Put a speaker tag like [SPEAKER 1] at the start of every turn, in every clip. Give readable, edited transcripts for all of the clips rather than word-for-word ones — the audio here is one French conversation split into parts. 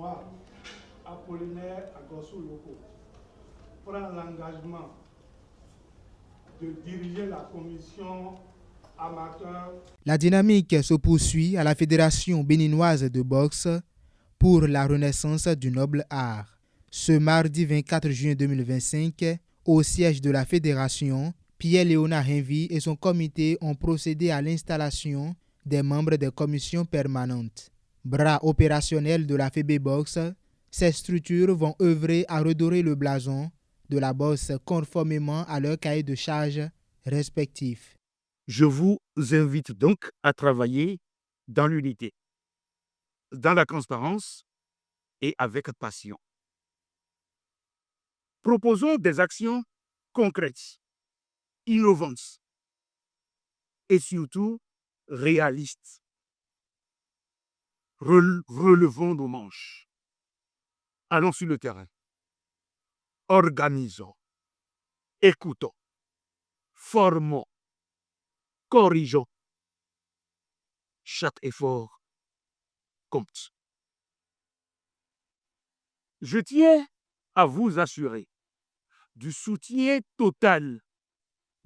[SPEAKER 1] moi, Apollinaire Agosso-Loko, prends l'engagement de diriger la commission amateur.
[SPEAKER 2] La dynamique se poursuit à la Fédération béninoise de boxe pour la renaissance du noble art. Ce mardi 24 juin 2025, au siège de la Fédération, Pierre-Léonard Henvy et son comité ont procédé à l'installation des membres des commissions permanentes. Bras opérationnels de la FEBEBOX, ces structures vont œuvrer à redorer le blason de la boxe conformément à leur cahier de charges respectifs.
[SPEAKER 3] Je vous invite donc à travailler dans l'unité, dans la transparence et avec passion. Proposons des actions concrètes, innovantes et surtout réalistes. Relevons nos manches. Allons sur le terrain. Organisons, écoutons, formons, corrigeons. Chaque effort compte. Je tiens à vous assurer du soutien total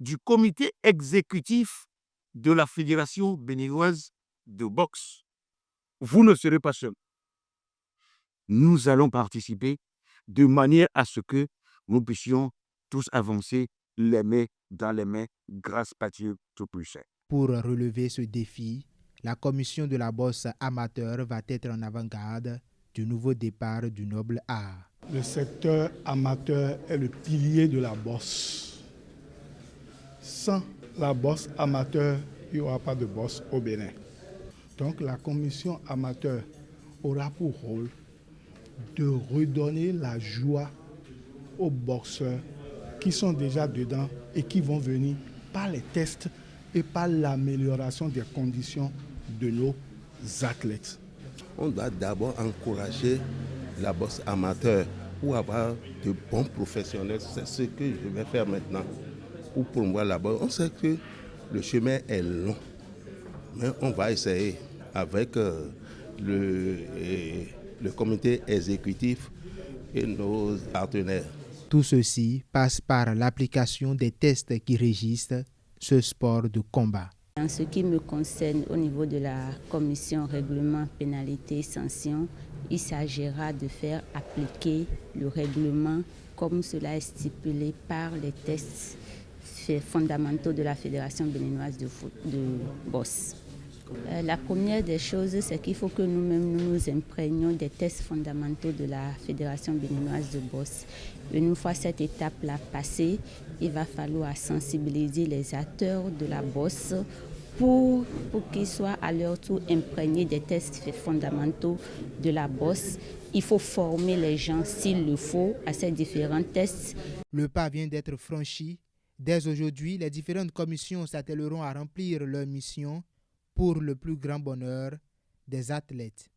[SPEAKER 3] du comité exécutif de la Fédération béninoise de boxe. Vous ne serez pas seul. Nous allons participer de manière à ce que nous puissions tous avancer les mains dans les mains grâce à Dieu Tout-Puissant.
[SPEAKER 2] Pour relever ce défi, la commission de la boxe amateur va être en avant-garde du nouveau départ du noble art.
[SPEAKER 1] Le secteur amateur est le pilier de la boxe. Sans la boxe amateur, il n'y aura pas de boxe au Bénin. Donc la commission amateur aura pour rôle de redonner la joie aux boxeurs qui sont déjà dedans et qui vont venir par les tests et par l'amélioration des conditions de nos athlètes.
[SPEAKER 4] On doit d'abord encourager la boxe amateur pour avoir de bons professionnels. C'est ce que je vais faire maintenant pour promouvoir la boxe. On sait que le chemin est long, mais on va essayer avec le comité exécutif et nos partenaires.
[SPEAKER 2] Tout ceci passe par l'application des tests qui régissent ce sport de combat.
[SPEAKER 5] En ce qui me concerne, au niveau de la commission règlement, pénalité, sanctions, il s'agira de faire appliquer le règlement comme cela est stipulé par les tests fondamentaux de la Fédération béninoise de boxe. La première des choses, c'est qu'il faut que nous-mêmes nous imprégnions des tests fondamentaux de la Fédération béninoise de boxe. Une fois cette étape-là passée, il va falloir sensibiliser les acteurs de la boxe pour qu'ils soient à leur tour imprégnés des tests fondamentaux de la boxe. Il faut former les gens, s'il le faut, à ces différents tests.
[SPEAKER 2] Le pas vient d'être franchi. Dès aujourd'hui, les différentes commissions s'attelleront à remplir leur mission pour le plus grand bonheur des athlètes.